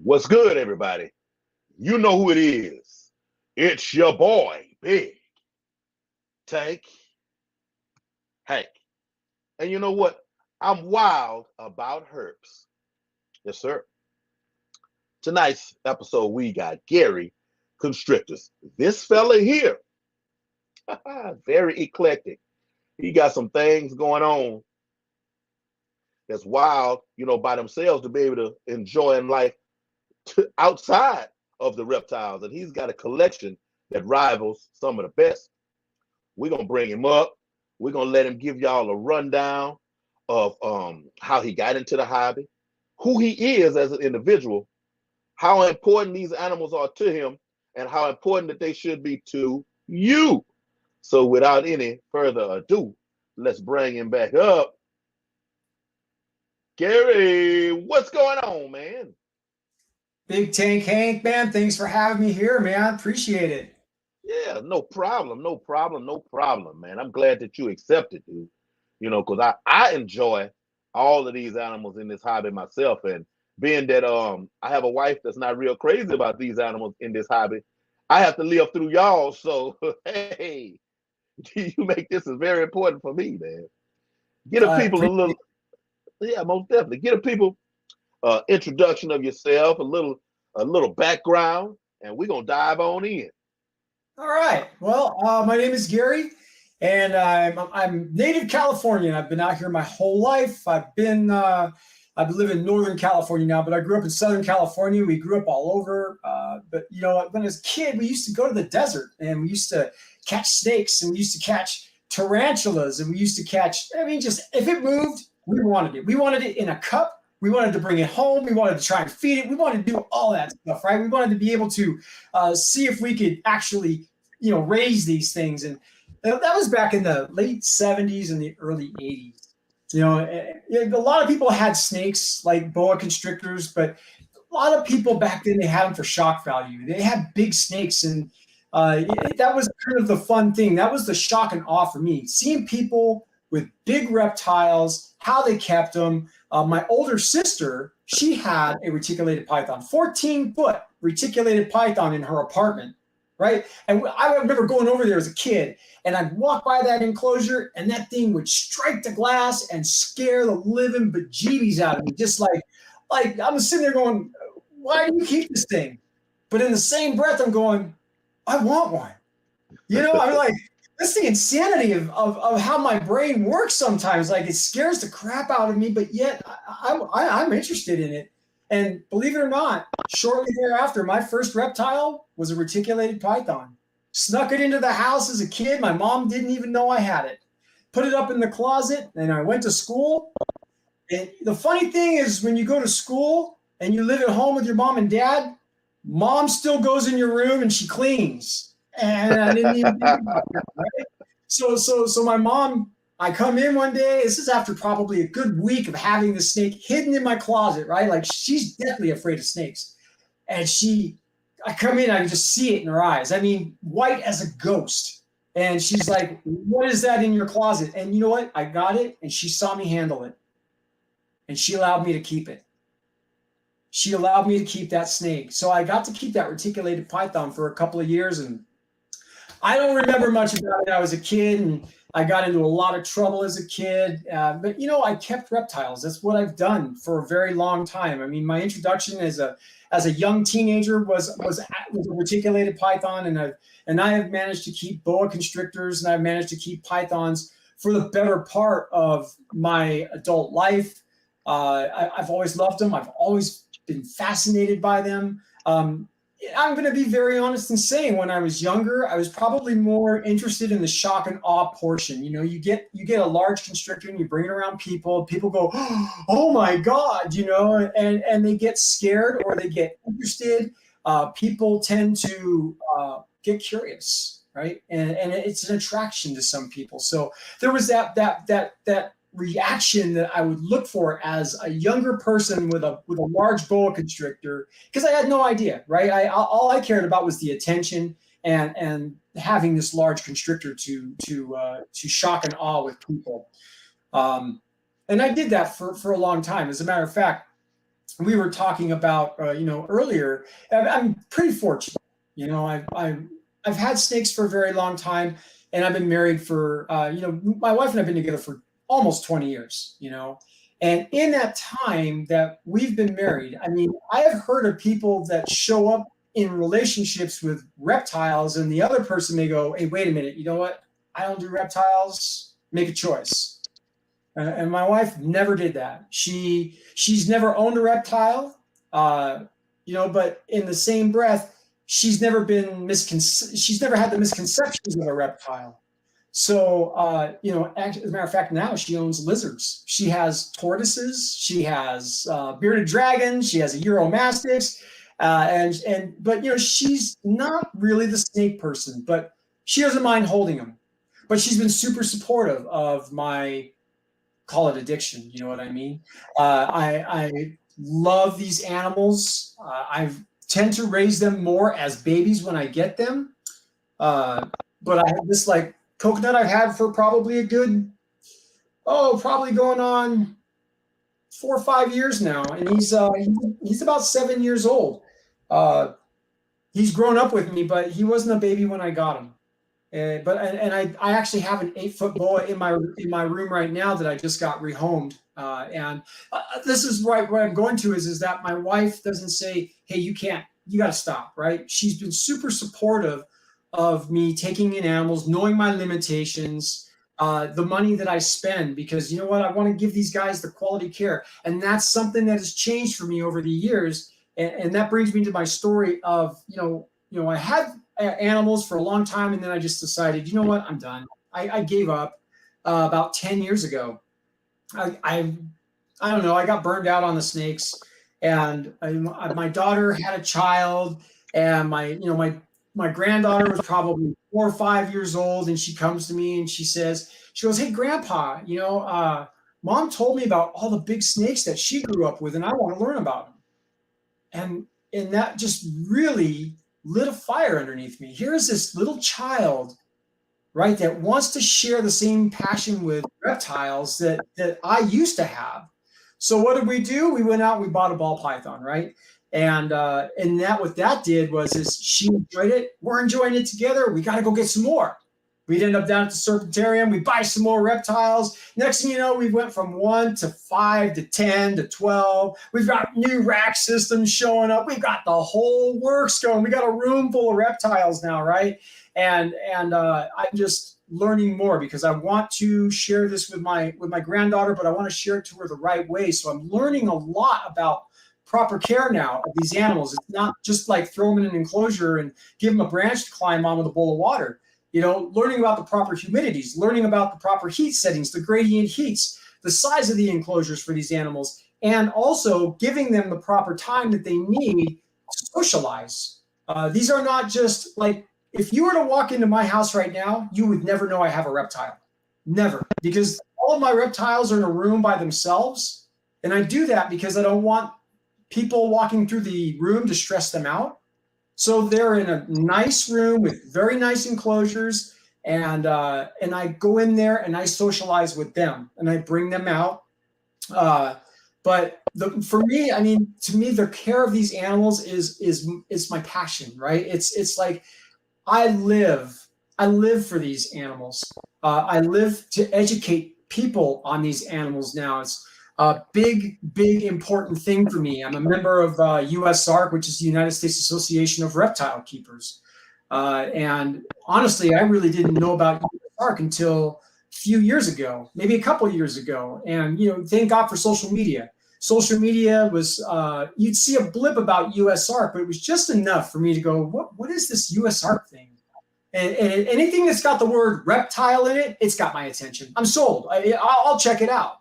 What's good, everybody? You know who it is. It's your boy, Big Tank Hank. And you know what? I'm wild about herps. Yes, sir. Tonight's episode, we got Gary Constrictors. This fella here, very eclectic. He got some things going on that's wild, by themselves to be able to enjoy in life outside of the reptiles. And he's got a collection that rivals some of the best. We're going to bring him up. We're going to let him give y'all a rundown of how he got into the hobby, who he is as an individual, how important these animals are to him, and how important that they should be to you. So without any further ado, let's bring him back up. Gary, what's going on, man? Big Tank Hank, man, thanks for having me here, man. Appreciate it. Yeah, no problem, man. I'm glad that you accepted, dude. Because I enjoy all of these animals in this hobby myself. And being that I have a wife that's not real crazy about these animals in this hobby, I have to live through y'all. So hey, you make this is very important for me, man. Get a people a little, yeah, most definitely. Get a people introduction of yourself, a little background, and we're gonna dive on in. All right. Well, my name is Gary, and I'm native Californian. I've been out here my whole life. I've been living in Northern California now, but I grew up in Southern California. We grew up all over. But when I was a kid, we used to go to the desert and we used to catch snakes and we used to catch tarantulas and we used to catch. Just if it moved, we wanted it. We wanted it in a cup. We wanted to bring it home. We wanted to try and feed it. We wanted to do all that stuff, right? We wanted to be able to see if we could actually, raise these things. And that was back in the late 70s and the early 80s. A lot of people had snakes like boa constrictors, but a lot of people back then, they had them for shock value. They had big snakes, and that was kind of the fun thing. That was the shock and awe for me, seeing people with big reptiles, how they kept them. My older sister, she had a reticulated python, 14-foot reticulated python in her apartment, right? And I remember going over there as a kid, and I'd walk by that enclosure, and that thing would strike the glass and scare the living bejeebies out of me. Just like I'm sitting there going, why do you keep this thing? But in the same breath, I'm going, I want one. I'm like, that's the insanity of how my brain works sometimes. Like, it scares the crap out of me, but yet I'm interested in it. And believe it or not, shortly thereafter, my first reptile was a reticulated python. Snuck it into the house as a kid. My mom didn't even know I had it. Put it up in the closet, and I went to school. And the funny thing is, when you go to school and you live at home with your mom and dad, mom still goes in your room and she cleans. And I didn't even think about that, right? So my mom, I come in one day, this is after probably a good week of having the snake hidden in my closet, right? Like, she's definitely afraid of snakes. And I come in, I can just see it in her eyes. White as a ghost. And she's like, what is that in your closet? And you know what? I got it, and she saw me handle it. And she allowed me to keep it. She allowed me to keep that snake. So I got to keep that reticulated python for a couple of years, and I don't remember much about it. I was a kid, and I got into a lot of trouble as a kid. But I kept reptiles. That's what I've done for a very long time. My introduction as a young teenager was a reticulated python, and I have managed to keep boa constrictors, and I've managed to keep pythons for the better part of my adult life. I've always loved them. I've always been fascinated by them. I'm going to be very honest in saying, when I was younger, I was probably more interested in the shock and awe portion. You get a large constrictor and you bring it around people. People go, oh my God, and they get scared or they get interested. People tend to get curious, right? And it's an attraction to some people. So there was that reaction that I would look for as a younger person with a large boa constrictor, because I had no idea, right? All I cared about was the attention and having this large constrictor to shock and awe with people. And I did that for a long time. As a matter of fact, we were talking about, earlier, I'm pretty fortunate. I've had snakes for a very long time, and I've been married for, my wife and I've been together for almost 20 years, and in that time that we've been married, I mean, I have heard of people that show up in relationships with reptiles, and the other person may go, "Hey, wait a minute, you know what? I don't do reptiles. Make a choice." And my wife never did that. She's never owned a reptile, but in the same breath, she's never she's never had the misconceptions of a reptile. So, as a matter of fact, now she owns lizards. She has tortoises. She has bearded dragons. She has a Euromastix, but she's not really the snake person. But she doesn't mind holding them. But she's been super supportive of my, call it, addiction. You know what I mean? I love these animals. I tend to raise them more as babies when I get them. But I have this coconut I've had for probably a good, probably going on 4 or 5 years now, and he's about 7 years old. He's grown up with me, but he wasn't a baby when I got him. I actually have an 8-foot boa in my room right now that I just got rehomed. And this is right where I'm going to is that my wife doesn't say, "Hey, you can't, you got to stop," right? She's been super supportive of me taking in animals, knowing my limitations, the money that I spend, because you know what, I want to give these guys the quality care. And that's something that has changed for me over the years. And that brings me to my story of, I had animals for a long time, and then I just decided, you know what, I'm done. I gave up about 10 years ago. I don't know, I got burned out on the snakes, and my daughter had a child, and my granddaughter was probably 4 or 5 years old, and she comes to me and she goes, "Hey, Grandpa, Mom told me about all the big snakes that she grew up with, and I want to learn about them." And that just really lit a fire underneath me. Here is this little child, right, that wants to share the same passion with reptiles that I used to have. So what did we do? We went out and we bought a ball python, right? And that what that did was she enjoyed it. We're enjoying it together. We got to go get some more. We'd end up down at the Serpentarium. We buy some more reptiles. Next thing you know, we went from 1 to 5 to 10 to 12. We've got new rack systems showing up. We've got the whole works going. We got a room full of reptiles now, right? And I'm just learning more because I want to share this with my granddaughter, but I want to share it to her the right way. So I'm learning a lot about proper care now of these animals. It's not just like throw them in an enclosure and give them a branch to climb on with a bowl of water. Learning about the proper humidities, learning about the proper heat settings, the gradient heats, the size of the enclosures for these animals, and also giving them the proper time that they need to socialize. These are not just like, if you were to walk into my house right now, you would never know I have a reptile. Never. Because all of my reptiles are in a room by themselves. And I do that because I don't want people walking through the room to stress them out. So they're in a nice room with very nice enclosures, and I go in there and I socialize with them and I bring them out. But for me, I mean, to me, the care of these animals is my passion, right? It's like I live for these animals. I live to educate people on these animals now. It's a big, important thing for me. I'm a member of USARK, which is the United States Association of Reptile Keepers. And honestly, I really didn't know about USARK until a few years ago, maybe a couple of years ago. And, thank God for social media. Social media was, you'd see a blip about USARK, but it was just enough for me to go, what is this USARK thing? And anything that's got the word reptile in it, it's got my attention. I'm sold. I'll check it out.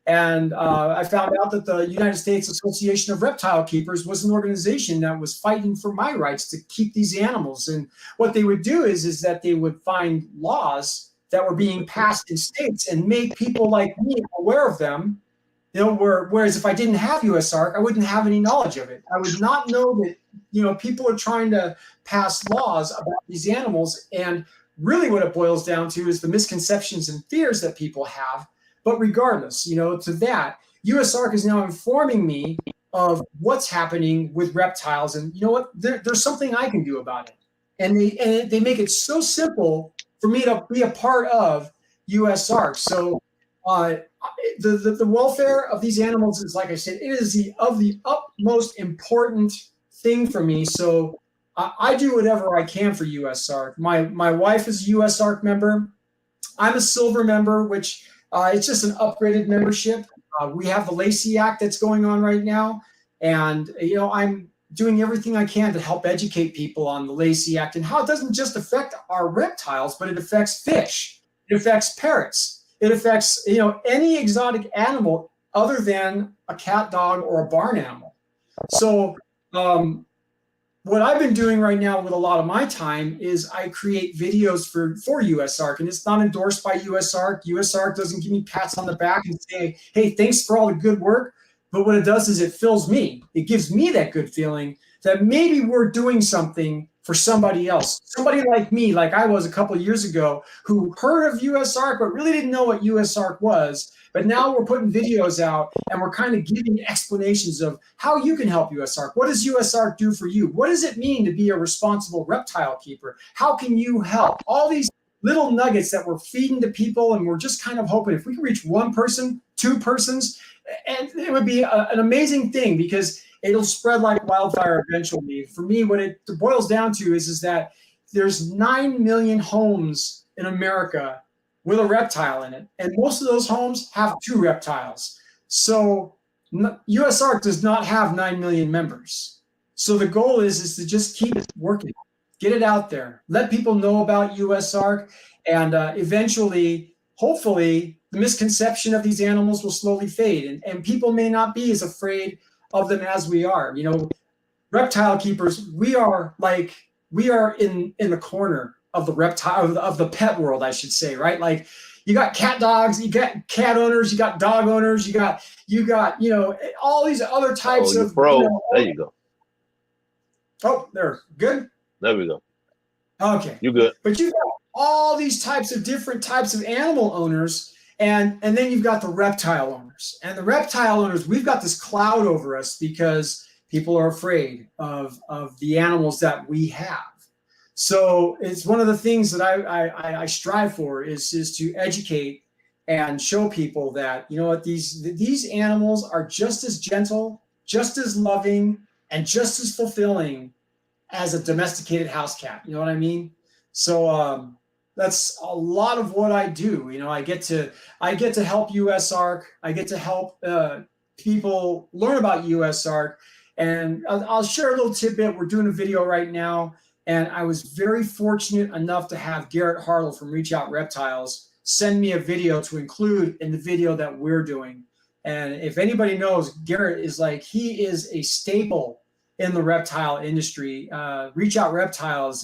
And I found out that the United States Association of Reptile Keepers was an organization that was fighting for my rights to keep these animals. And what they would do is that they would find laws that were being passed in states and make people like me aware of them. Whereas if I didn't have USARK, I wouldn't have any knowledge of it. I would not know that, people are trying to pass laws about these animals. And really what it boils down to is the misconceptions and fears that people have. But regardless, to that, USARK is now informing me of what's happening with reptiles, and you know what? There's something I can do about it. And they make it so simple for me to be a part of USARC. So the welfare of these animals is, like I said, it is the utmost important thing for me. So I do whatever I can for USARC. My wife is a USARC member. I'm a silver member, which it's just an upgraded membership. We have the Lacey Act that's going on right now, and I'm doing everything I can to help educate people on the Lacey Act and how it doesn't just affect our reptiles, but it affects fish, it affects parrots, it affects any exotic animal other than a cat, dog, or a barn animal. So what I've been doing right now with a lot of my time is I create videos for USARC, and it's not endorsed by USARC. USARC doesn't give me pats on the back and say, hey, thanks for all the good work. But what it does is it fills me. It gives me that good feeling that maybe we're doing something for somebody else. Somebody like me, like I was a couple of years ago, who heard of USARC but really didn't know what USARC was. But now we're putting videos out and we're kind of giving explanations of how you can help USARC. What does USARC do for you? What does it mean to be a responsible reptile keeper? How can you help? All these little nuggets that we're feeding to people, and we're just kind of hoping if we can reach one person, two persons, and it would be an amazing thing because it'll spread like wildfire eventually. For me, what it boils down to is that there's 9 million homes in America with a reptile in it, and most of those homes have 2 reptiles. So USARC does not have 9 million members. So the goal is to just keep working, get it out there, let people know about USARC, and eventually, hopefully, the misconception of these animals will slowly fade, and people may not be as afraid of them as we are. Reptile keepers, we are in the corner of the reptile of the pet world, I should say, right? Like you got cat dogs, you got cat owners, you got dog owners, you got all these other types of there you go. Oh, there, good. There we go. Okay, you good. But you've got all these different types of animal owners, and then you've got the reptile owners. And the reptile owners, we've got this cloud over us because people are afraid of the animals that we have. So it's one of the things that I strive for is to educate and show people that, these animals are just as gentle, just as loving, and just as fulfilling as a domesticated house cat. You know what I mean? So that's a lot of what I do. I get to help USARC. I get to help people learn about USARC. And I'll share a little tidbit. We're doing a video right now. And I was very fortunate enough to have Garrett Hartle from Reach Out Reptiles send me a video to include in the video that we're doing. And if anybody knows, Garrett is he is a staple in the reptile industry. Reach Out Reptiles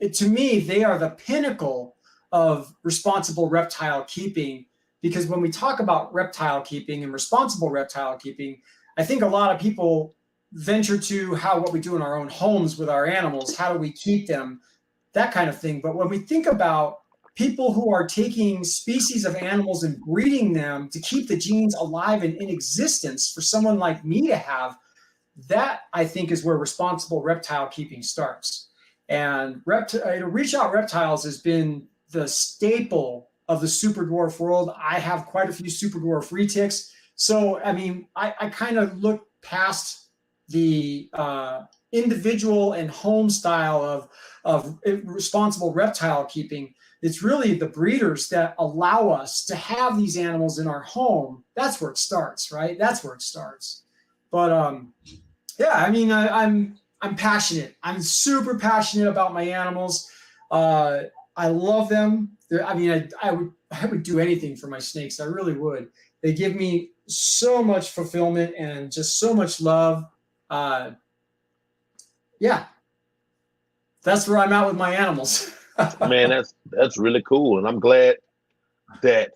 to me, they are the pinnacle of responsible reptile keeping, because when we talk about reptile keeping and responsible reptile keeping, I think a lot of people venture to what we do in our own homes with our animals, how do we keep them, that kind of thing. But when we think about people who are taking species of animals and breeding them to keep the genes alive and in existence for someone like me to have, that I think is where responsible reptile keeping starts. And Reach Out Reptiles has been the staple of the super dwarf world. I have quite a few super dwarf retics. So, I kind of look past the individual and home style of responsible reptile keeping. It's really the breeders that allow us to have these animals in our home. That's where it starts, right? That's where it starts. But I'm passionate. I'm super passionate about my animals. I love them. I would do anything for my snakes. I really would. They give me so much fulfillment and just so much love. That's where I'm at with my animals. Man, that's really cool, and I'm glad that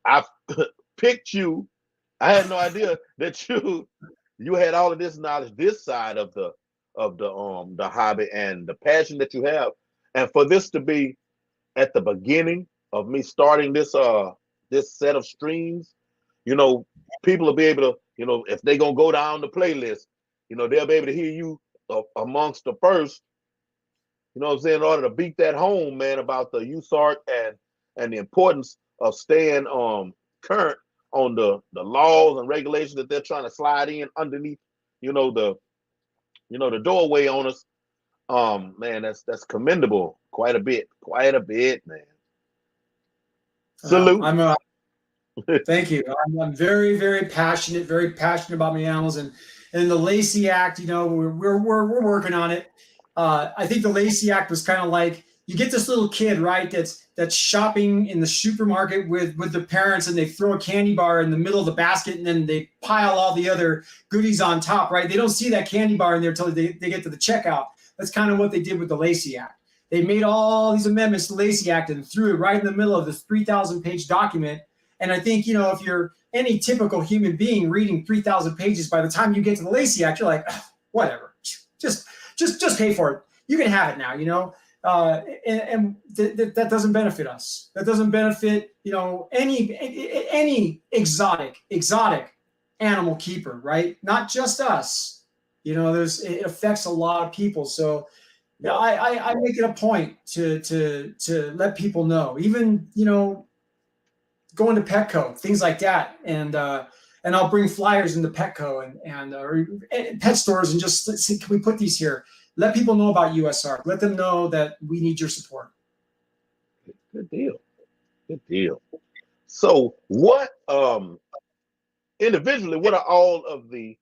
I picked you. I had no idea that you had all of this knowledge, this side of the hobby and the passion that you have, and for this to be at the beginning of me starting this set of streams, people will be able to if they're gonna go down the playlist, they'll be able to hear you amongst the first. You know what I'm saying? In order to beat that home, man, about the USARC and the importance of staying current on the laws and regulations that they're trying to slide in underneath, the doorway on us. Man, that's commendable quite a bit, man. Salute. Thank you. I'm very, very passionate about my animals, and the Lacey Act. We're working on it. I think the Lacey Act was kind of like, you get this little kid, right, that's shopping in the supermarket with the parents, and they throw a candy bar in the middle of the basket, and then they pile all the other goodies on top, right? They don't see that candy bar in there until they get to the checkout. That's kind of what they did with the Lacey Act. They made all these amendments to the Lacey Act and threw it right in the middle of this 3,000-page document. And I think, if you're any typical human being reading 3,000 pages, by the time you get to the Lacey Act, you're like, whatever, just pay for it. You can have it now, that doesn't benefit us. That doesn't benefit, any exotic animal keeper, right? Not just us. It affects a lot of people. So I make it a point to let people know, even, going to Petco, things like that. And I'll bring flyers into Petco and pet stores and just see, can we put these here? Let people know about USARC. Let them know that we need your support. Good deal. So what, individually, what are all of the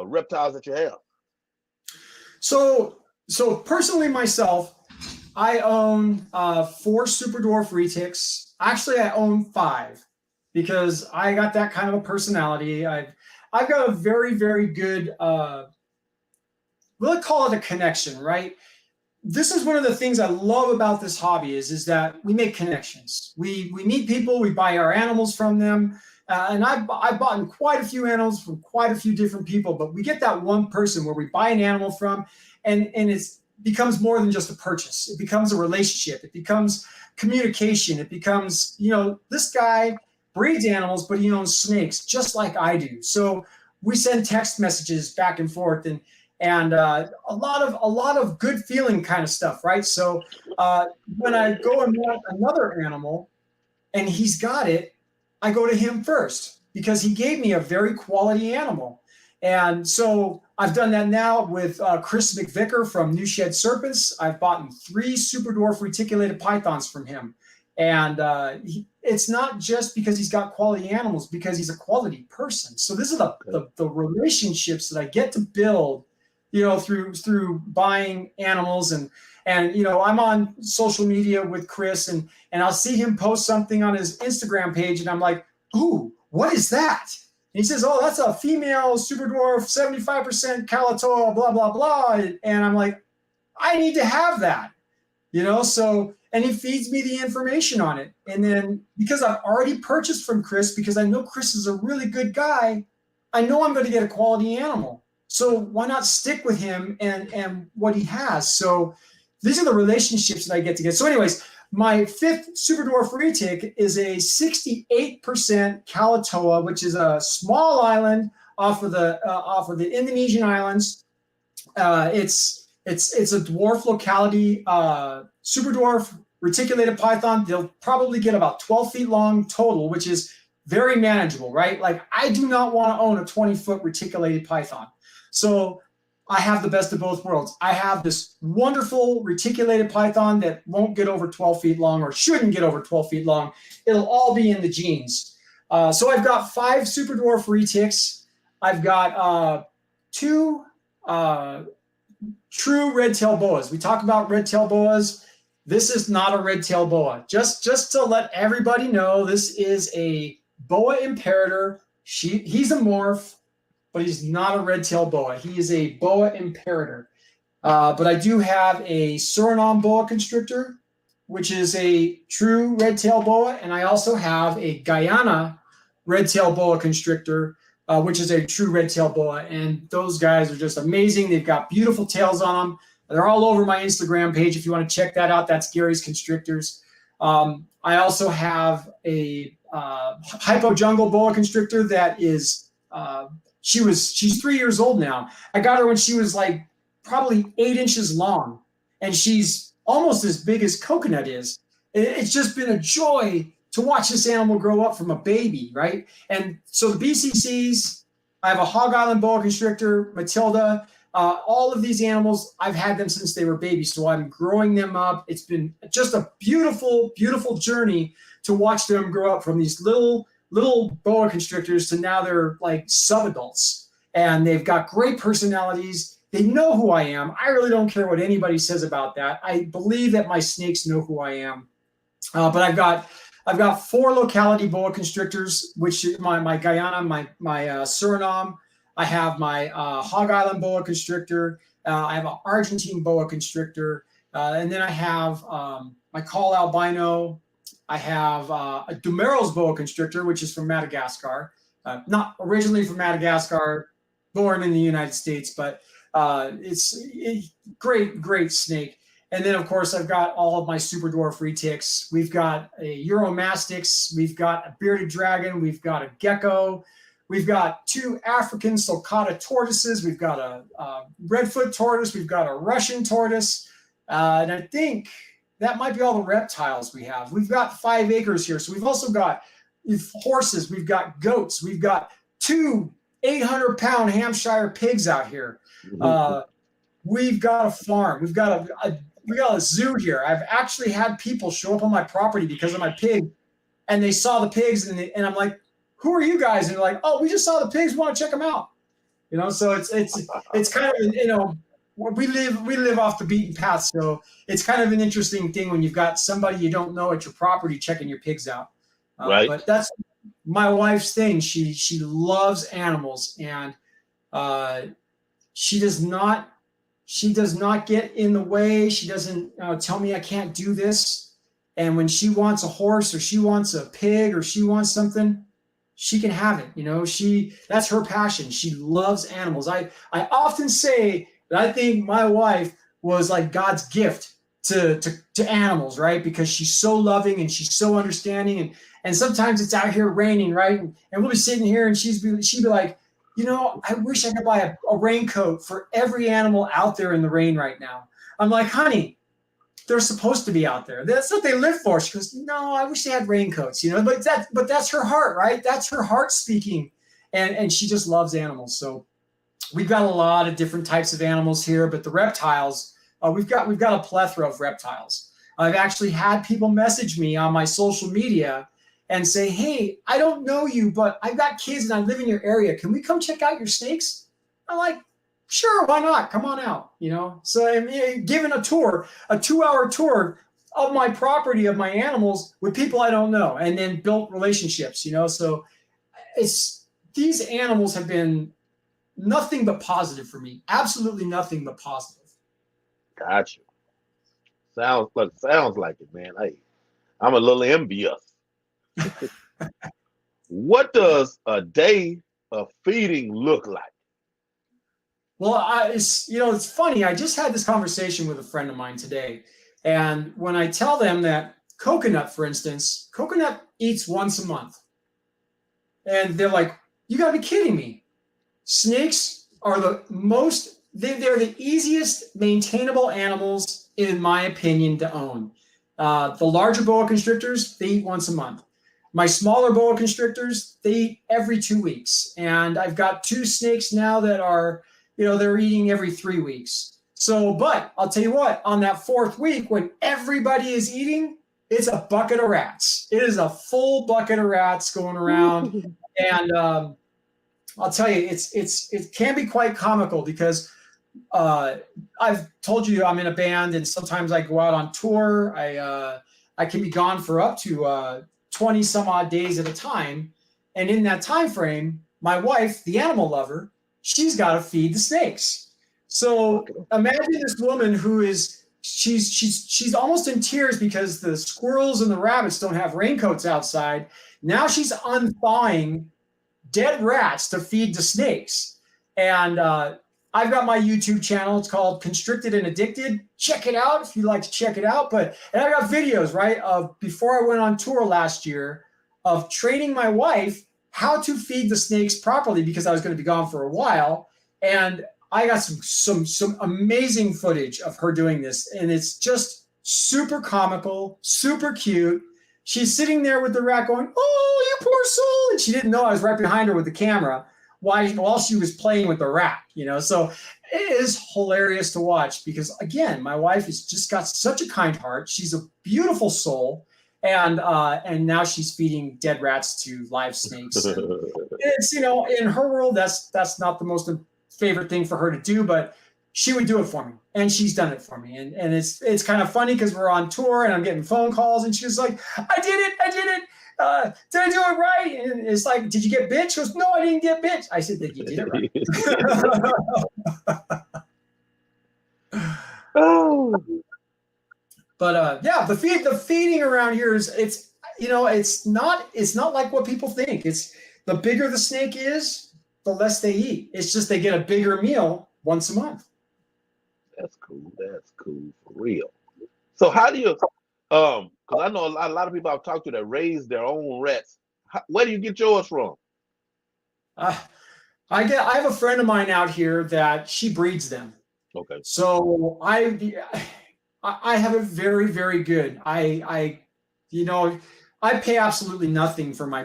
reptiles that you have? So personally myself, I own 4 super dwarf retics. Actually, I own 5 because I got that kind of a personality. I've got a very, very good, we'll call it a connection, right? This is one of the things I love about this hobby is that we make connections. We meet people, we buy our animals from them. And I bought in quite a few animals from quite a few different people, but we get that one person where we buy an animal from, and it becomes more than just a purchase. It becomes a relationship. It becomes communication. It becomes, this guy breeds animals, but he owns snakes just like I do. So we send text messages back and forth, and a lot of good feeling kind of stuff, right? So when I go and want another animal and he's got it, I go to him first because he gave me a very quality animal. And so I've done that now with Chris McVicker from New Shed Serpents. I've bought 3 super dwarf reticulated pythons from him. And it's not just because he's got quality animals, because he's a quality person. So this is the relationships that I get to build, through buying animals. And I'm on social media with Chris, and I'll see him post something on his Instagram page, and I'm like, ooh, what is that? And he says, oh, that's a female super dwarf, 75% Kalatoa, blah, blah, blah. And I'm like, I need to have that, so, and he feeds me the information on it. And then because I've already purchased from Chris, because I know Chris is a really good guy, I know I'm going to get a quality animal. So why not stick with him and what he has? So these are the relationships that I get to get. So anyways, my 5th super dwarf retic is a 68% Kalatoa, which is a small island off of the Indonesian islands. It's a dwarf locality, super dwarf reticulated python. They'll probably get about 12 feet long total, which is very manageable, right? Like, I do not want to own a 20-foot reticulated python. So I have the best of both worlds. I have this wonderful reticulated python that won't get over 12 feet long, or shouldn't get over 12 feet long. It'll all be in the genes. So I've got 5 super dwarf retics. I've got 2 true red-tailed boas. We talk about red-tailed boas. This is not a red-tailed boa. Just to let everybody know, this is a boa imperator. He's a morph, but he's not a red-tailed boa. He is a boa imperator. But I do have a Suriname boa constrictor, which is a true red-tailed boa, and I also have a Guyana red-tailed boa constrictor, which is a true red-tailed boa. And those guys are just amazing. They've got beautiful tails on them. They're all over my Instagram page if you want to check that out. That's Gary's Constrictors. I also have a hypo jungle boa constrictor that is she's 3 years old now. I got her when she was like probably 8 inches long, and she's almost as big as Coconut is. It's just been a joy to watch this animal grow up from a baby, right? And so the BCCs, I have a Hog Island boa constrictor, Matilda. All of these animals, I've had them since they were babies, so I'm growing them up. It's been just a beautiful, beautiful journey to watch them grow up from these little boa constrictors to now they're like subadults, and they've got great personalities. They know who I am. I really don't care what anybody says about that. I believe that my snakes know who I am. But I've got 4 locality boa constrictors, which is my Guyana, my Suriname. I have my Hog Island boa constrictor. I have an Argentine boa constrictor, and then I have my Call albino. I have a Dumero's boa constrictor, which is from Madagascar. Not originally from Madagascar, born in the United States, but it's a great snake. And then, of course, I've got all of my super dwarf retics. We've got a Euromastix. We've got a bearded dragon. We've got a gecko. We've got 2 African sulcata tortoises. We've got a redfoot tortoise. We've got a Russian tortoise. And I think that might be all the reptiles we have. We've got 5 acres here. So we've also got horses. We've got goats. We've got 2 800-pound Hampshire pigs out here. We've got a farm. We've got a zoo here. I've actually had people show up on my property because of my pig, and they saw the pigs, and I'm like, "Who are you guys?" And they're like, "Oh, we just saw the pigs. We want to check them out." You know, so it's kind of, you know, we live off the beaten path, so it's kind of an interesting thing when you've got somebody you don't know at your property checking your pigs out. Right. But that's my wife's thing. She loves animals, and she does not get in the way. She doesn't tell me I can't do this. And when she wants a horse or she wants a pig or she wants something, she can have it. You know, that's her passion. She loves animals. I often say that I think my wife was like God's gift to animals, right? Because she's so loving and she's so understanding. And sometimes it's out here raining, right? And we'll be sitting here and she'd be like, you know, I wish I could buy a raincoat for every animal out there in the rain right now. I'm like, honey, they're supposed to be out there. That's what they live for. She goes, no, I wish they had raincoats, you know, but that's her heart, right? That's her heart speaking. And she just loves animals. So we've got a lot of different types of animals here, but the reptiles, we've got a plethora of reptiles. I've actually had people message me on my social media and say, hey, I don't know you, but I've got kids and I live in your area. Can we come check out your snakes? I'm like, sure, why not? Come on out, you know? So I'm giving a tour, a 2-hour tour of my property, of my animals with people I don't know, and then built relationships, you know? So these animals have been nothing but positive for me. Absolutely nothing but positive. Gotcha. Sounds like it, man. Hey, I'm a little envious. What does a day of feeding look like? Well, it's funny. I just had this conversation with a friend of mine today, and when I tell them that Coconut, for instance, Coconut eats once a month, and they're like, "You got to be kidding me!" Snakes are they're the easiest maintainable animals, in my opinion, to own. The larger boa constrictors, they eat once a month. My smaller boa constrictors, they eat every 2 weeks. And I've got 2 snakes now that are, you know, they're eating every 3 weeks. So, but I'll tell you what, on that 4th week, when everybody is eating, it's a bucket of rats. It is a full bucket of rats going around. And I'll tell you, it can be quite comical because I've told you I'm in a band, and sometimes I go out on tour. I can be gone for up to 20 some odd days at a time. And in that time frame, my wife, the animal lover, she's got to feed the snakes. So imagine this woman who is, she's almost in tears because the squirrels and the rabbits don't have raincoats outside. Now she's unthawing dead rats to feed the snakes. And I've got my YouTube channel. It's called Constricted and Addicted. Check it out if you'd like to check it out. And I got videos, right, of before I went on tour last year of training my wife how to feed the snakes properly because I was going to be gone for a while. And I got some amazing footage of her doing this. And it's just super comical, super cute. She's sitting there with the rat going, "Oh, you poor soul." And she didn't know I was right behind her with the camera while she was playing with the rat, So it is hilarious to watch because, again, my wife has just got such a kind heart. She's a beautiful soul. And now she's feeding dead rats to live snakes. And it's, in her world, that's not the most favorite thing for her to do, but she would do it for me, and she's done it for me. And it's kind of funny because we're on tour and I'm getting phone calls, and she's like, I did it. Did I do it right? And it's like, did you get bit? She goes, no, I didn't get bit. I said that you did it right. Oh. But yeah, the feeding around here is it's not like what people think. It's the bigger the snake is, the less they eat. It's just they get a bigger meal once a month. That's cool. That's cool for real. So how do you because I know a lot of people I've talked to that raise their own rats. Where do you get yours from? I have a friend of mine out here that she breeds them. Okay. So I have it very, very good. I pay absolutely nothing for my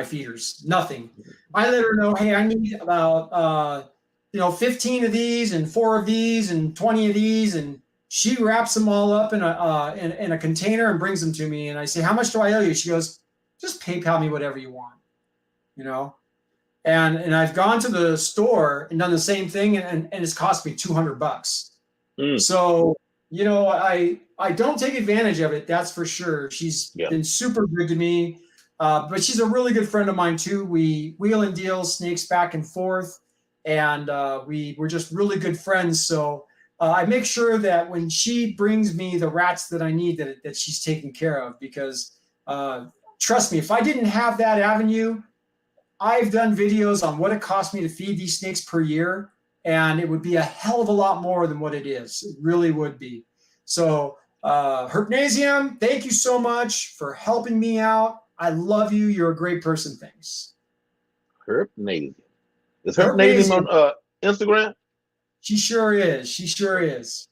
feeders, nothing. I let her know, hey, I need about 15 of these and 4 of these and 20 of these, and she wraps them all up in a container and brings them to me. And I say, how much do I owe you? She goes, just PayPal me whatever you want, And I've gone to the store and done the same thing, and it's cost me $200. So. I don't take advantage of it. That's for sure. She's been super good to me, but she's a really good friend of mine too. We wheel and deal snakes back and forth, and we're just really good friends. So I make sure that when she brings me the rats that I need, that she's taken care of. Because trust me, if I didn't have that avenue, I've done videos on what it cost me to feed these snakes per year. And it would be a hell of a lot more than what it is. It really would be. So, Herpnasium, thank you so much for helping me out. I love you. You're a great person. Thanks. Herpnasium. Is Herpnasium on Instagram? She sure is. She sure is.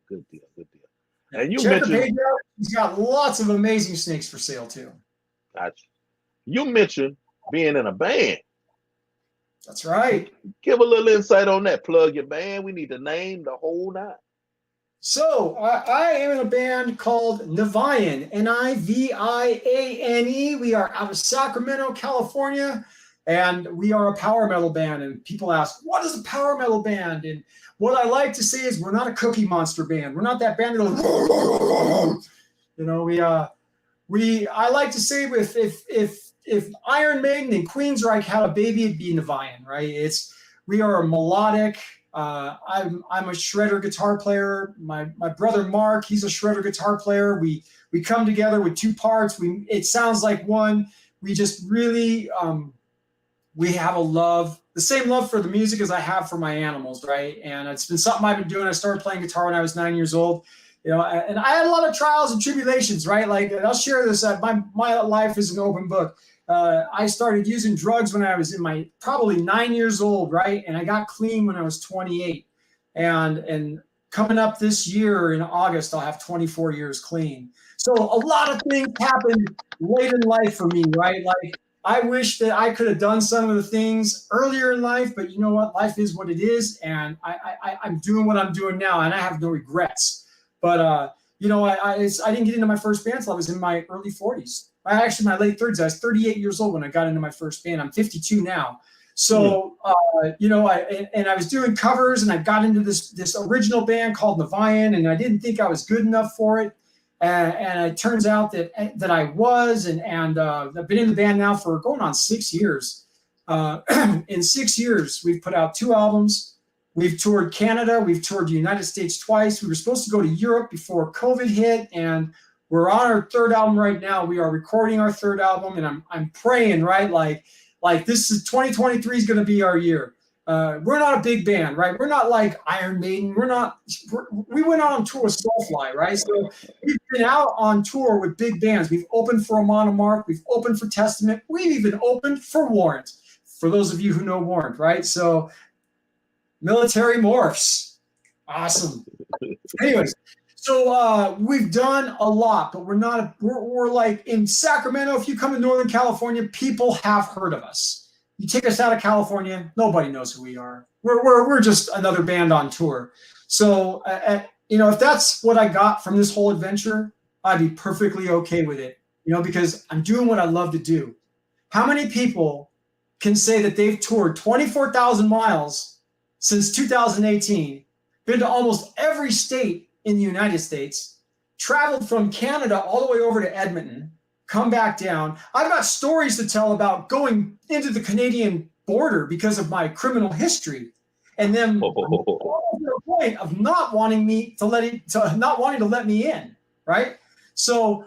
Good deal. Good deal. And you Check mentioned her page out. She's got lots of amazing snakes for sale too. Gotcha. You mentioned being in a band. That's right. Give a little insight on that. Plug your band. We need to name the whole nine. So I am in a band called Niviane, Niviane. We are out of Sacramento, California, and we are a power metal band. And people ask, what is a power metal band? And what I like to say is we're not a Cookie Monster band. We're not that band that goes, I like to say if Iron Maiden and Queensryche had a baby, it'd be Niviane, right? We are a melodic. I'm a shredder guitar player. My brother Mark, he's a shredder guitar player. We come together with 2 parts. It sounds like one. We just really we have the same love for the music as I have for my animals, right? And it's been something I've been doing. I started playing guitar when I was 9 years old. And I had a lot of trials and tribulations, right? Like, I'll share this. My life is an open book. I started using drugs when I was in probably 9 years old, right? And I got clean when I was 28. And coming up this year in August, I'll have 24 years clean. So a lot of things happened late in life for me, right? Like, I wish that I could have done some of the things earlier in life, but you know what? Life is what it is, and I'm doing what I'm doing now, and I have no regrets. But I didn't get into my first band until I was in my early 40s. Actually, my late 30s. I was 38 years old when I got into my first band. I'm 52 now. So, I was doing covers, and I got into this original band called Niviane, and I didn't think I was good enough for it. And it turns out that I was, and I've been in the band now for going on 6 years. In 6 years, we've put out 2 albums. We've toured Canada. We've toured the United States twice. We were supposed to go to Europe before COVID hit, and we're on our 3rd album right now. We are recording our 3rd album, and I'm praying, right? Like this is 2023 is going to be our year. we're not a big band, right? We're not like Iron Maiden. We went out on tour with Soulfly, right? So we've been out on tour with big bands. We've opened for Amon Amarth. We've opened for Testament. We've even opened for Warrant, for those of you who know Warrant, right? So Military Morphs. Awesome. Anyways, so we've done a lot, but we're like in Sacramento. If you come to Northern California, people have heard of us. You take us out of California, nobody knows who we are. We're just another band on tour. So if that's what I got from this whole adventure, I'd be perfectly okay with it. Because I'm doing what I love to do. How many people can say that they've toured 24,000 miles since 2018, been to almost every state in the United States, traveled from Canada all the way over to Edmonton, come back down. I've got stories to tell about going into the Canadian border because of my criminal history, and then to the point of not wanting to let me in, right? So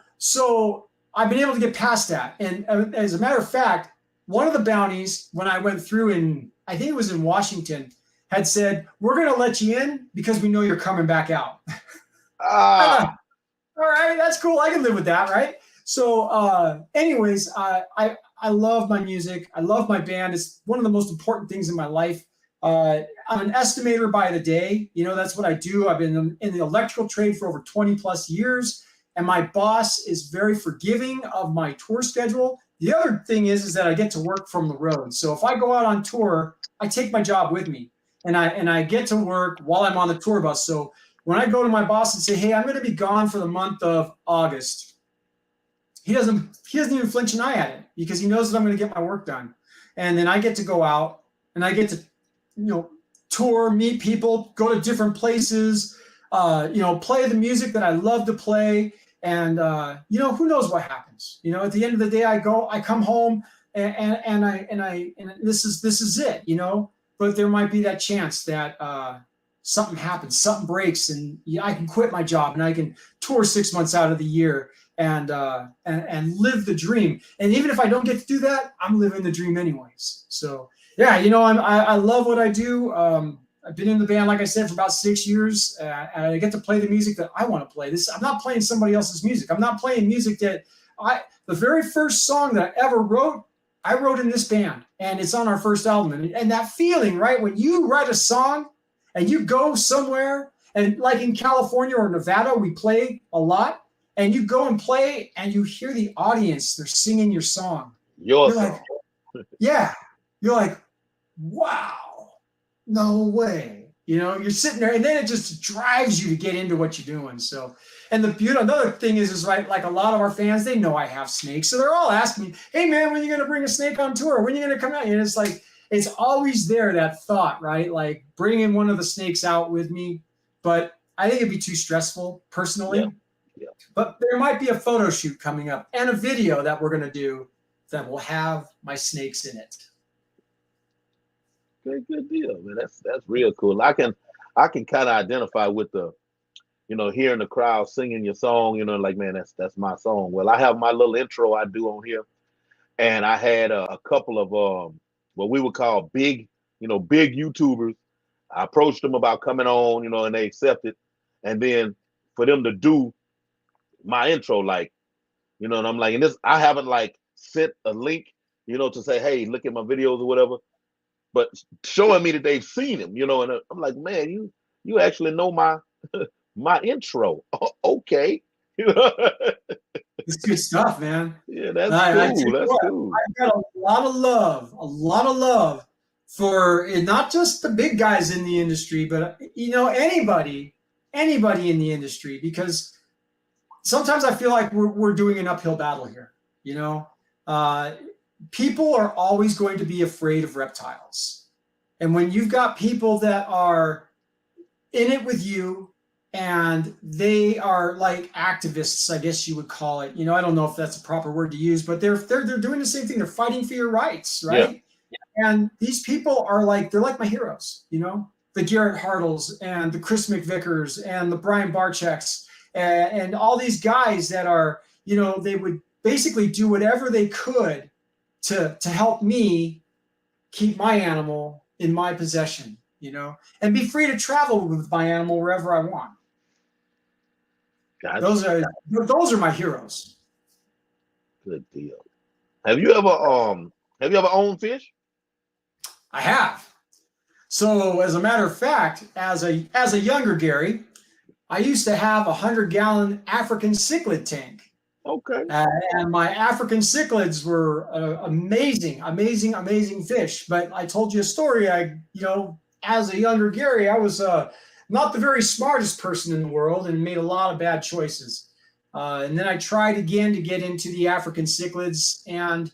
I've been able to get past that. And as a matter of fact, one of the bounties, when I went through I think it was in Washington, had said, we're going to let you in because we know you're coming back out. All right, that's cool. I can live with that, right? So anyways, I love my music. I love my band. It's one of the most important things in my life. I'm an estimator by the day. That's what I do. I've been in the electrical trade for over 20 plus years, and my boss is very forgiving of my tour schedule. The other thing is that I get to work from the road. So if I go out on tour, I take my job with me. And I get to work while I'm on the tour bus. So when I go to my boss and say, hey, I'm going to be gone for the month of August, he doesn't even flinch an eye at it because he knows that I'm going to get my work done. And then I get to go out and I get to, tour, meet people, go to different places, play the music that I love to play. And, who knows what happens? At the end of the day, I come home and this is it, But there might be that chance that something happens, something breaks, and I can quit my job and I can tour 6 months out of the year and live the dream. And even if I don't get to do that, I'm living the dream anyways. So yeah, I love what I do. I've been in the band, like I said, for about 6 years. And I get to play the music that I want to play. I'm not playing somebody else's music. I'm not playing music that the very first song that I ever wrote, I wrote in this band, and it's on our first album. And that feeling, right? When you write a song and you go somewhere, and like in California or Nevada, we play a lot, and you go and play and you hear the audience, they're singing your song. Your song. Yeah. You're like, wow, no way. You're sitting there, and then it just drives you to get into what you're doing. So, and another thing is right, like a lot of our fans, they know I have snakes. So they're all asking me, hey man, when are you going to bring a snake on tour? When are you going to come out? And it's like, it's always there, that thought, right? Like bringing one of the snakes out with me. But I think it'd be too stressful personally. Yeah. But there might be a photo shoot coming up and a video that we're going to do that will have my snakes in it. Good deal, man. That's real cool. I can kind of identify with the, hearing the crowd singing your song. Like, man, that's my song. Well, I have my little intro I do on here, and I had a couple of what we would call big YouTubers. I approached them about coming on, and they accepted, and then for them to do my intro, like, and I'm like, and this, I haven't like sent a link, to say, hey, look at my videos or whatever. But showing me that they've seen him, and I'm like, man, you actually know my intro. Okay. It's good stuff, man. Yeah, that's cool. That's cool. I've got a lot of love for not just the big guys in the industry, but anybody in the industry, because sometimes I feel like we're doing an uphill battle here. People are always going to be afraid of reptiles. And when you've got people that are in it with you and they are like activists, I guess you would call it, I don't know if that's a proper word to use, but they're doing the same thing. They're fighting for your rights, right? Yeah. And these people are they're like my heroes, the Garrett Hartles and the Chris McVickers and the Brian Barczeks and all these guys that are, they would basically do whatever they could to help me keep my animal in my possession, and be free to travel with my animal wherever I want. Gotcha. Those are my heroes. Good deal. Have you ever owned fish? I have. So as a matter of fact, as a younger Gary, I used to have a 100-gallon African cichlid tank. Okay. And my African cichlids were amazing, amazing, amazing fish. But I told you a story. As a younger Gary, I was not the very smartest person in the world and made a lot of bad choices. And then I tried again to get into the African cichlids, and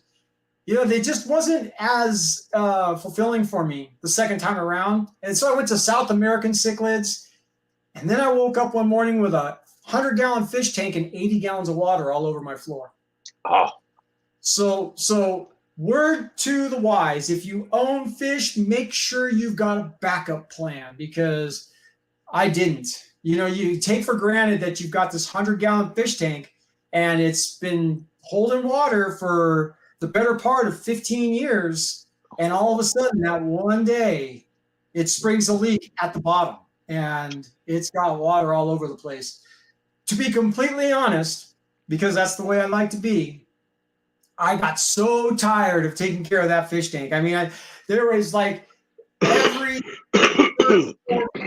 they just wasn't as fulfilling for me the second time around. And so I went to South American cichlids, and then I woke up one morning with a 100-gallon fish tank and 80 gallons of water all over my floor. Oh. So word to the wise, if you own fish, make sure you've got a backup plan, because I didn't. You take for granted that you've got this 100-gallon fish tank and it's been holding water for the better part of 15 years. And all of a sudden, that one day, it springs a leak at the bottom and it's got water all over the place. To be completely honest, because that's the way I like to be, I got so tired of taking care of that fish tank. I mean, there was like every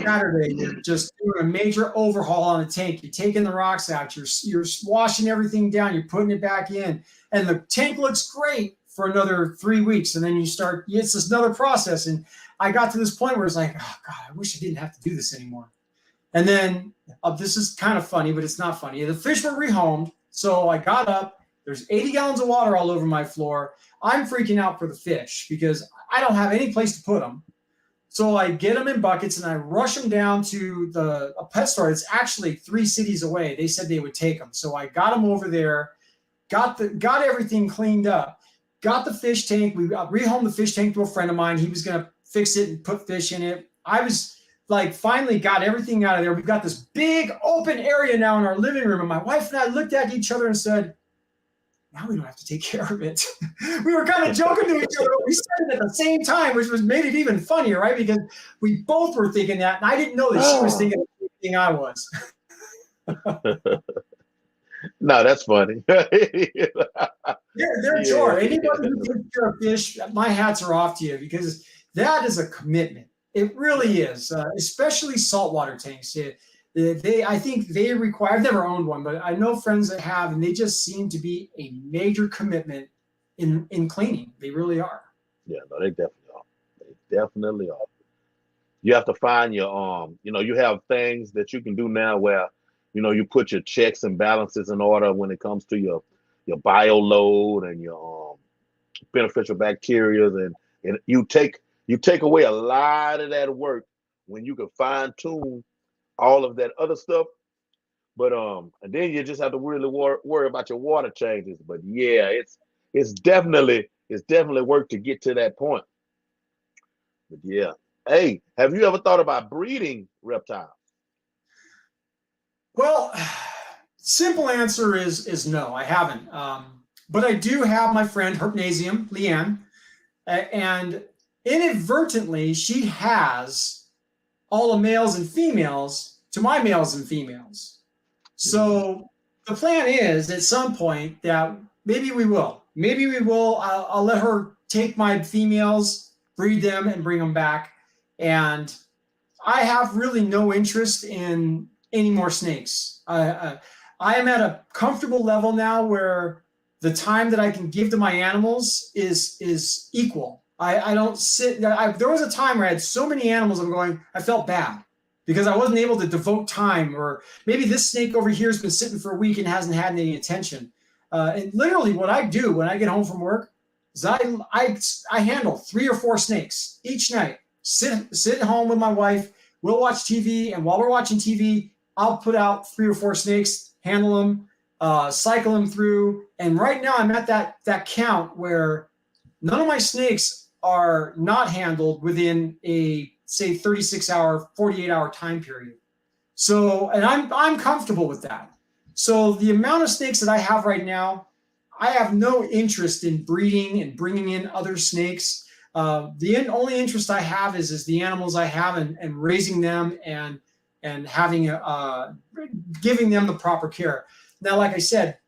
Saturday, you're just doing a major overhaul on the tank. You're taking the rocks out. You're washing everything down. You're putting it back in. And the tank looks great for another 3 weeks. And then it's this another process. And I got to this point where it's like, oh, God, I wish I didn't have to do this anymore. And then this is kind of funny, but it's not funny. The fish were rehomed. So I got up. There's 80 gallons of water all over my floor. I'm freaking out for the fish because I don't have any place to put them. So I get them in buckets and I rush them down to a pet store. It's actually 3 cities away. They said they would take them. So I got them over there, got everything cleaned up, got the fish tank. We rehomed the fish tank to a friend of mine. He was going to fix it and put fish in it. I was finally got everything out of there. We've got this big open area now in our living room. And my wife and I looked at each other and said, now we don't have to take care of it. We were kind of joking to each other, but we said it at the same time, which made it even funnier, right? Because we both were thinking that, and I didn't know that she was thinking the same thing I was. No, that's funny. They're joy. Anybody who takes care of fish, my hats are off to you, because that is a commitment. It really is, especially saltwater tanks. I think they require, I've never owned one, but I know friends that have, and they just seem to be a major commitment in cleaning. They really are. Yeah, no, they definitely are. They definitely are. You have to find your, you have things that you can do now where, you put your checks and balances in order when it comes to your bio load and your beneficial bacteria, and you take away a lot of that work when you can fine tune all of that other stuff, but and then you just have to really worry about your water changes. But yeah, it's definitely work to get to that point. But yeah, hey, have you ever thought about breeding reptiles? Well, simple answer is no, I haven't. But I do have my friend Herpnasium, Leanne, and inadvertently she has all the males and females to my males and females. So the plan is at some point that maybe we will. I'll let her take my females, breed them, and bring them back. And I have really no interest in any more snakes. I am at a comfortable level now where the time that I can give to my animals is equal. I don't sit. There was a time where I had so many animals. I felt bad because I wasn't able to devote time, or maybe this snake over here has been sitting for a week and hasn't had any attention. And literally, what I do when I get home from work is I handle 3 or 4 snakes each night. Sit at home with my wife. We'll watch TV, and while we're watching TV, I'll put out 3 or 4 snakes, handle them, cycle them through. And right now, I'm at that count where none of my snakes are not handled within a, say, 36-hour, 48-hour time period. So, and I'm comfortable with that. So the amount of snakes that I have right now, I have no interest in breeding and bringing in other snakes. only interest I have is the animals I have and raising them and having giving them the proper care. Now, like I said,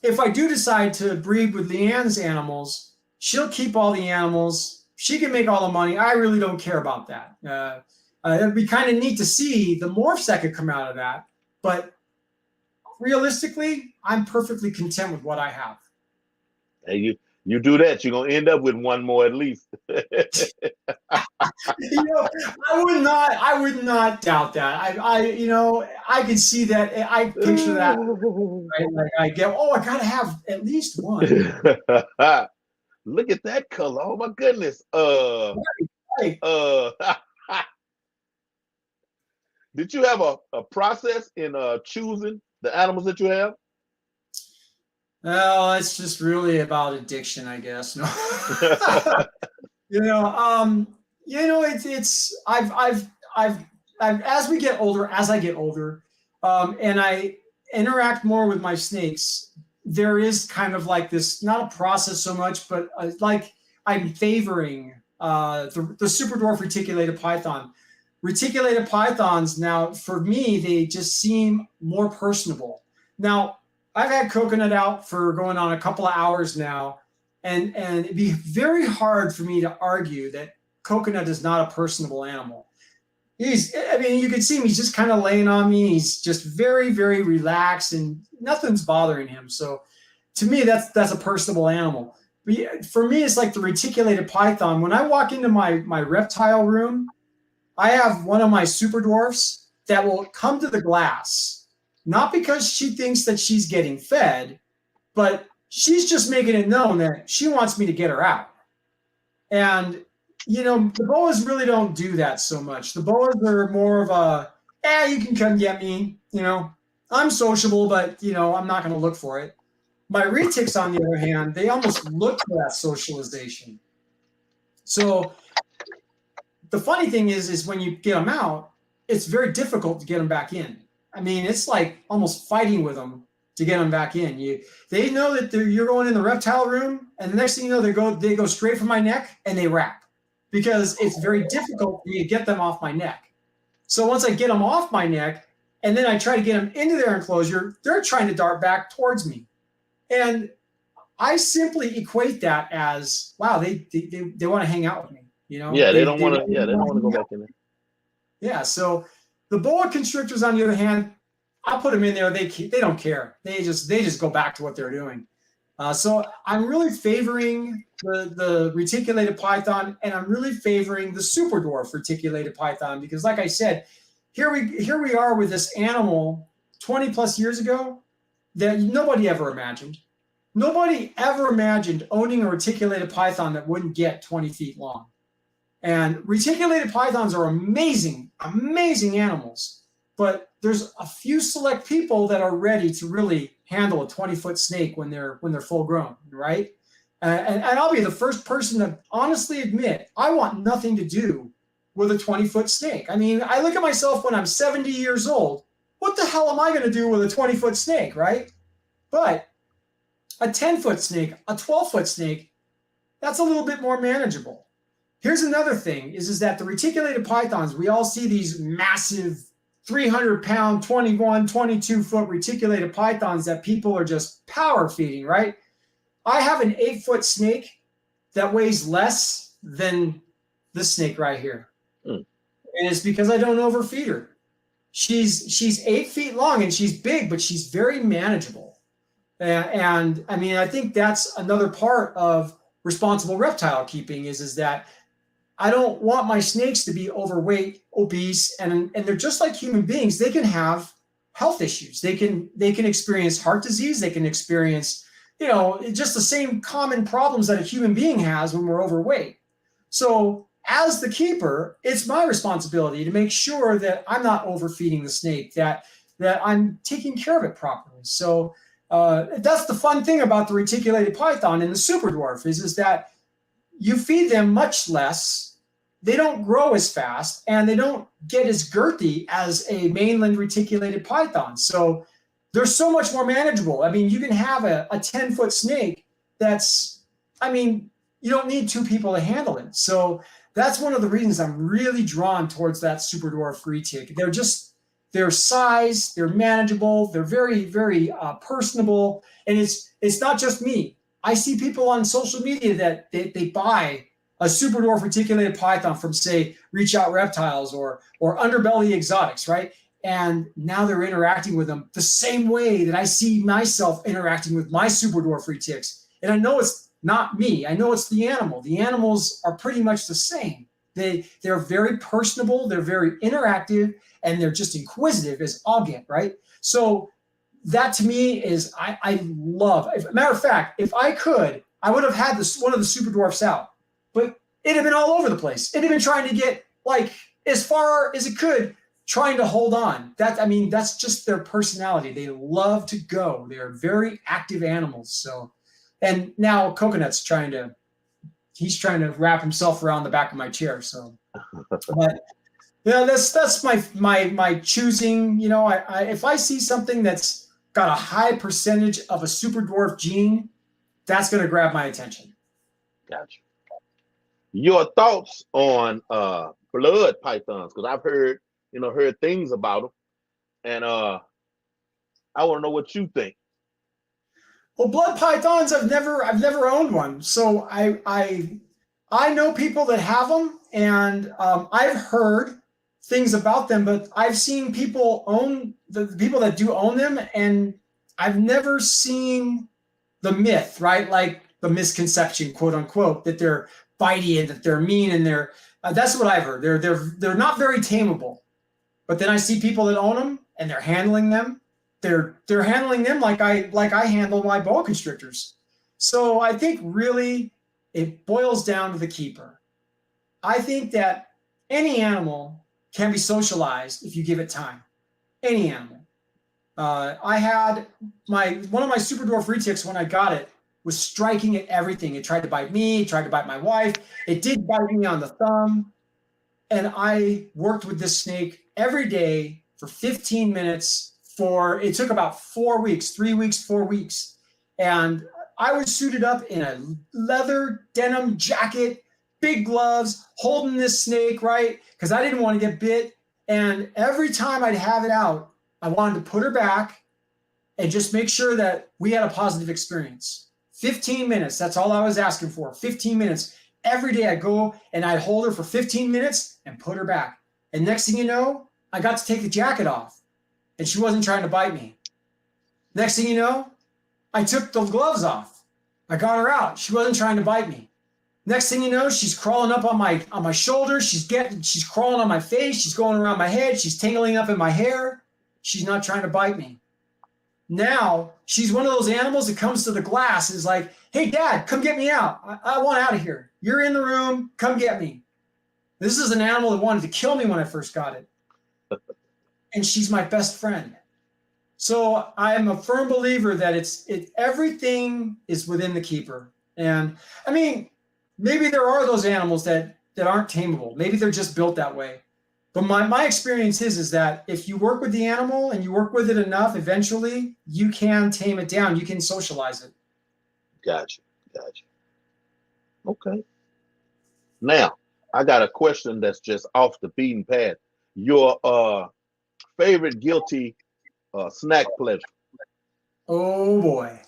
if I do decide to breed with Leanne's animals, she'll keep all the animals. She can make all the money. I really don't care about that. It'd be kind of neat to see the morphs that could come out of that. But realistically, I'm perfectly content with what I have. Hey, you do that, you're gonna end up with one more at least. You know, I would not doubt that. I can see that. I picture that. Right? Like I get, I gotta have at least one. Look at that color. Oh my goodness. Right. Did you have a process in choosing the animals that you have? Well, it's just really about addiction, I guess. No. It's I've as we get older, as I get older, and I interact more with my snakes, there is kind of like this, not a process so much, but like I'm favoring the super dwarf reticulated python. Reticulated pythons now, for me, they just seem more personable. Now, I've had Coconut out for going on a couple of hours now, and it'd be very hard for me to argue that Coconut is not a personable animal. You can see him, he's just kind of laying on me. He's just very, very relaxed and nothing's bothering him. So to me, that's a personable animal. But for me, it's like the reticulated python. When I walk into my reptile room, I have one of my super dwarfs that will come to the glass, not because she thinks that she's getting fed, but she's just making it known that she wants me to get her out. And, the boas really don't do that so much. The boas are more of you can come get me. I'm sociable, but, I'm not going to look for it. My retics, on the other hand, they almost look for that socialization. So the funny thing is when you get them out, it's very difficult to get them back in. I mean, it's like almost fighting with them to get them back in. They know that you're going in the reptile room, and the next thing you know, they go straight for my neck and they wrap, because it's very difficult for me to get them off my neck. So once I get them off my neck, and then I try to get them into their enclosure, they're trying to dart back towards me. And I simply equate that as, wow, they want to hang out with me. Yeah, they don't want to go back in there. Yeah, so the boa constrictors, on the other hand, I'll put them in there. They don't care. They just go back to what they're doing. So I'm really favoring the reticulated python, and I'm really favoring the super dwarf reticulated python, because, like I said, here we are with this animal 20 plus years ago that nobody ever imagined. Nobody ever imagined owning a reticulated python that wouldn't get 20 feet long. And reticulated pythons are amazing, amazing animals. But there's a few select people that are ready to really handle a 20-foot snake when they're full grown, right? And I'll be the first person to honestly admit I want nothing to do with a 20-foot snake. I mean, I look at myself when I'm 70 years old. What the hell am I going to do with a 20-foot snake, right? But a 10-foot snake, a 12-foot snake, that's a little bit more manageable. Here's another thing, is that the reticulated pythons, we all see these massive 300-pound, 21, 22-foot reticulated pythons that people are just power feeding, right? I have an 8-foot snake that weighs less than this snake right here. And it's because I don't overfeed her. She's 8 feet long and she's big, but she's very manageable. And I mean, I think that's another part of responsible reptile keeping is that I don't want my snakes to be overweight, obese, and they're just like human beings. They can have health issues. They can experience heart disease. They can experience, just the same common problems that a human being has when we're overweight. So as the keeper, it's my responsibility to make sure that I'm not overfeeding the snake, that I'm taking care of it properly. So that's the fun thing about the reticulated python and the super dwarf is that you feed them much less. They don't grow as fast, and they don't get as girthy as a mainland reticulated python. So they're so much more manageable. I mean, you can have a 10-foot snake that's, I mean, you don't need two people to handle it. So that's one of the reasons I'm really drawn towards that super dwarf retic. They're just their size, they're manageable, they're very, very personable, and it's not just me. I see people on social media that they buy a super dwarf reticulated python from, say, Reach Out Reptiles or Underbelly Exotics, right? And now they're interacting with them the same way that I see myself interacting with my super dwarf retics. And I know it's not me. I know it's the animal. The animals are pretty much the same. They're very personable, they're very interactive, and they're just inquisitive as all get, right? So that to me is I love. Matter of fact, if I could, I would have had one of the super dwarfs out, but it'd have been all over the place. It'd have been trying to get like as far as it could, trying to hold on. That's just their personality. They love to go. They're very active animals. So, and now Coconut's trying to wrap himself around the back of my chair. So, but yeah, that's my choosing. You know, I if I see something that's got a high percentage of a super dwarf gene, that's going to grab my attention. Gotcha. Your thoughts on blood pythons? Because I've heard things about them, and I want to know what you think. Well, blood pythons, I've never owned one, so I know people that have them, and I've heard things about them, but I've seen people own the people that do own them, and I've never seen the myth, right? Like the misconception, quote unquote, that they're bitey and that they're mean, and that's what I've heard. They're not very tameable. But then I see people that own them and they're handling them. They're handling them like I handle my boa constrictors. So I think really it boils down to the keeper. I think that any animal can be socialized if you give it time. Any animal. I had one of my super dwarf retics when I got it was striking at everything. It tried to bite me, it tried to bite my wife. It did bite me on the thumb. And I worked with this snake every day for 15 minutes it took about 4 weeks, 3 weeks, 4 weeks. And I was suited up in a leather denim jacket, big gloves, holding this snake, right? Because I didn't want to get bit. And every time I'd have it out, I wanted to put her back and just make sure that we had a positive experience. 15 minutes, that's all I was asking for, 15 minutes. Every day I'd go and I'd hold her for 15 minutes and put her back. And next thing you know, I got to take the jacket off and she wasn't trying to bite me. Next thing you know, I took the gloves off. I got her out. She wasn't trying to bite me. Next thing you know, she's crawling up on my shoulders. She's crawling on my face. She's going around my head. She's tingling up in my hair. She's not trying to bite me. Now she's one of those animals that comes to the glass and is like, hey, Dad, come get me out. I want out of here. You're in the room. Come get me. This is an animal that wanted to kill me when I first got it. And she's my best friend. So I am a firm believer that everything is within the keeper. And I mean, maybe there are those animals that aren't tameable. Maybe they're just built that way. But my experience is that if you work with the animal and you work with it enough, eventually you can tame it down. You can socialize it. Gotcha. Okay. Now, I got a question that's just off the beaten path. Your favorite guilty snack pleasure? Oh, boy.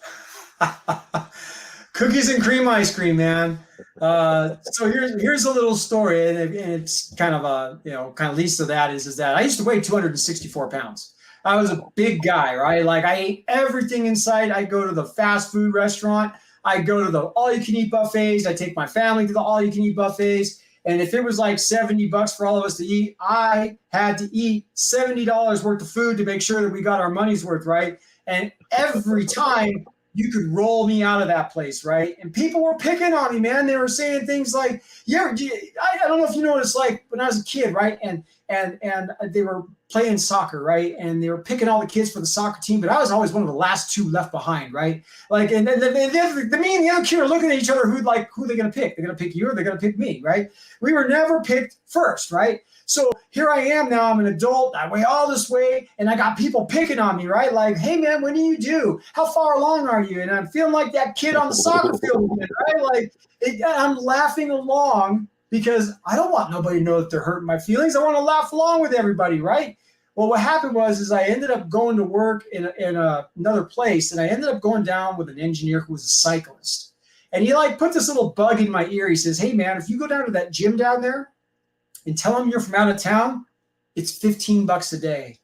Cookies and cream ice cream, man. So here's a little story, and it's kind of leads to that is that I used to weigh 264 pounds. I was a big guy, right? Like I ate everything in sight. I go to the fast food restaurant. I go to the all-you-can-eat buffets. I take my family to the all-you-can-eat buffets. And if it was like $70 for all of us to eat, I had to eat $70 worth of food to make sure that we got our money's worth, right? And every time you could roll me out of that place, right? And people were picking on me, man. They were saying things like, I don't know if you know what it's like when I was a kid, right? And they were playing soccer, right? And they were picking all the kids for the soccer team, but I was always one of the last two left behind, right? Like, and then the me and the other kid are looking at each other, who they're going to pick? They're going to pick you or they're going to pick me, right? We were never picked first, right? So here I am now, I'm an adult, I weigh all this weight, and I got people picking on me, right? Like, hey man, when do you do? How far along are you? And I'm feeling like that kid on the soccer field again, right? Like, I'm laughing along because I don't want nobody to know that they're hurting my feelings. I want to laugh along with everybody, right? Well, what happened was I ended up going to work in another place, and I ended up going down with an engineer who was a cyclist. And he like put this little bug in my ear. He says, hey man, if you go down to that gym down there and tell him you're from out of town, it's $15 a day.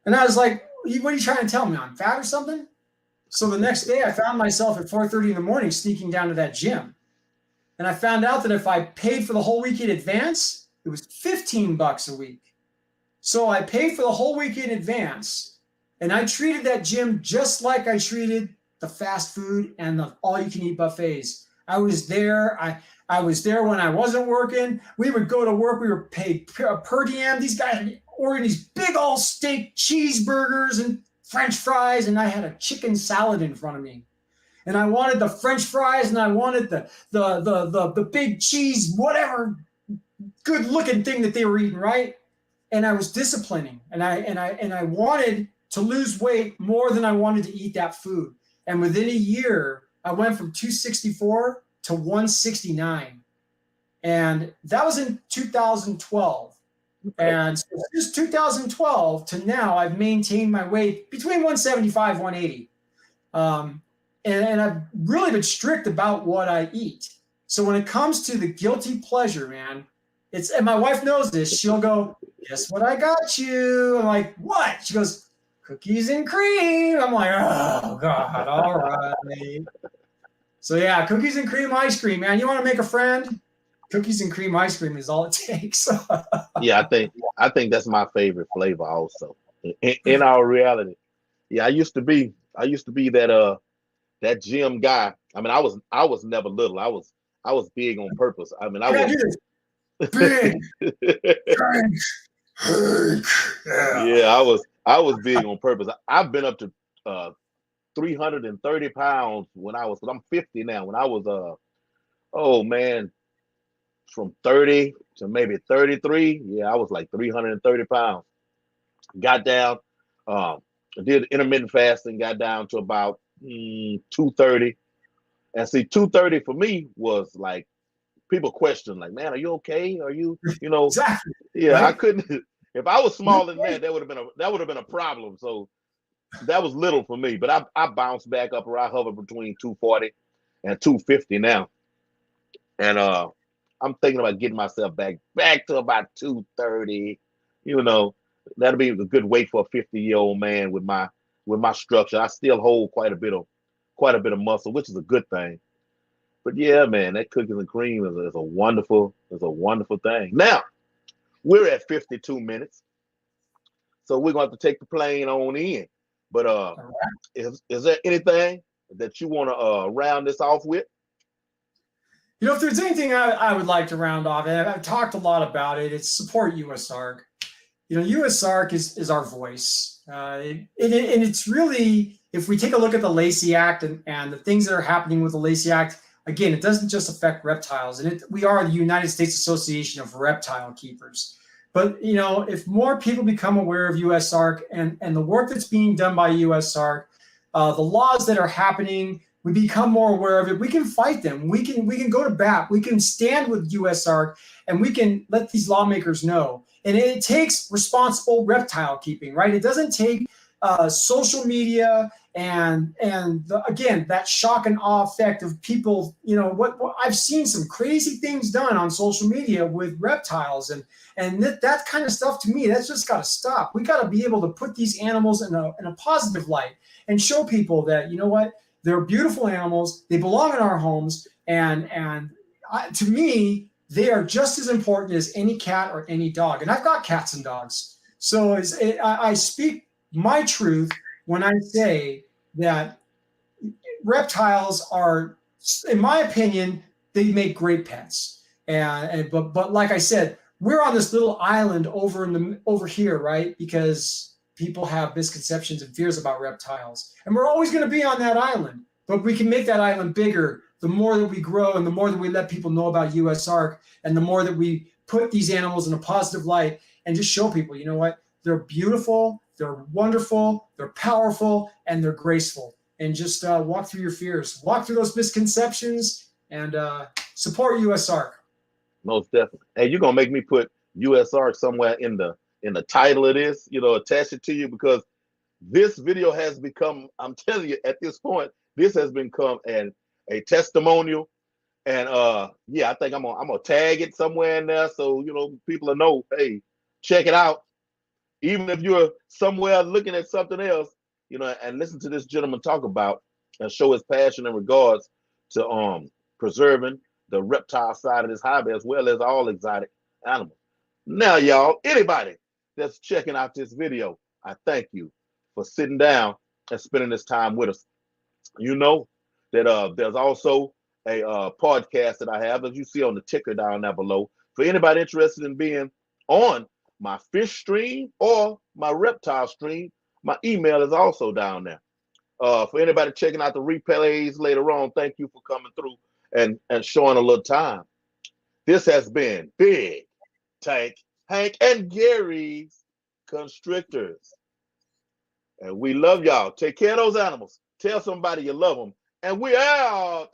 And I was like, what are you trying to tell me? I'm fat or something? So the next day I found myself at 4:30 in the morning sneaking down to that gym. And I found out that if I paid for the whole week in advance, it was $15 a week. So I paid for the whole week in advance, and I treated that gym just like I treated the fast food and the all-you-can-eat buffets. I was there. I was there when I wasn't working. We would go to work. We were paid per diem. These guys ordering these big old steak cheeseburgers and French fries, and I had a chicken salad in front of me. And I wanted the French fries, and I wanted the big cheese, whatever good looking thing that they were eating, right? And I was disciplining, and I wanted to lose weight more than I wanted to eat that food. And within a year, I went from 264 to 169, and that was in 2012. And since 2012 to now, I've maintained my weight between 175 180. And I've really been strict about what I eat. So when it comes to the guilty pleasure, man, and my wife knows this. She'll go, guess what I got you? I'm like, what? She goes, cookies and cream. I'm like, oh God, all right. So yeah, cookies and cream ice cream, man. You want to make a friend? Cookies and cream ice cream is all it takes. Yeah, I think that's my favorite flavor also. In our reality. Yeah, I used to be that gym guy. I mean, I was never little. I was big on purpose. I mean, I was big. Yeah, I was big on purpose. I've been up to 330 pounds I'm 50 now. When I was oh man, from 30 to maybe 33, yeah, I was like 330 pounds. Got down, did intermittent fasting, got down to about 230. And see, 230 for me was like, people question, like, man, are you okay? Are you, Exactly. Yeah, right? I couldn't. If I was smaller than that, that would have been a problem. So that was little for me. But I bounced back up, or I hover between 240 and 250 now. And I'm thinking about getting myself back to about 230. That'll be a good weight for a 50-year-old man with my structure. I still hold quite a bit of muscle, which is a good thing. But yeah, man, that cookies and cream is a wonderful thing. Now, we're at 52 minutes, so we're going to have to take the plane on in. But is there anything that you want to round this off with? If there's anything I would like to round off, and I've talked a lot about it, it's support USARC. USARC is our voice. And it's really, if we take a look at the Lacey Act and the things that are happening with the Lacey Act, again, it doesn't just affect reptiles. And we are the United States Association of Reptile Keepers. But, if more people become aware of USARC and the work that's being done by USARC, the laws that are happening, we become more aware of it. We can fight them. We can go to bat. We can stand with USARC, and we can let these lawmakers know. And it takes responsible reptile keeping, right? It doesn't take social media and again, that shock and awe effect of people. What I've seen some crazy things done on social media with reptiles, and that kind of stuff, to me, that's just got to stop. We got to be able to put these animals in a positive light and show people that, they're beautiful animals. They belong in our homes, and to me, they are just as important as any cat or any dog. And I've got cats and dogs, so I speak my truth when I say that reptiles are, in my opinion, they make great pets. But like I said, we're on this little island over here, right? Because people have misconceptions and fears about reptiles, and we're always going to be on that island. But we can make that island bigger the more that we grow, and the more that we let people know about USARK, and the more that we put these animals in a positive light, and just show people, you know what? They're beautiful, they're wonderful, they're powerful, and they're graceful. And just walk through your fears, walk through those misconceptions, and support USARK. Most definitely. Hey, you're gonna make me put USARK somewhere in the title of this, attach it to you, because this video has become, I'm telling you, at this point, this has become a testimonial. And yeah, I think I'm gonna tag it somewhere in there so people will know, hey, check it out. Even if you're somewhere looking at something else, and listen to this gentleman talk about and show his passion in regards to preserving the reptile side of this hobby as well as all exotic animals. Now, y'all, anybody that's checking out this video, I thank you for sitting down and spending this time with us. You know that there's also a podcast that I have, as you see on the ticker down there below. For anybody interested in being on my fish stream or my reptile stream, my email is also down there. For anybody checking out the replays later on, thank you for coming through and showing a little time. This has been Big Tank Hank and Gary's Constrictors. And we love y'all. Take care of those animals. Tell somebody you love them. And we out.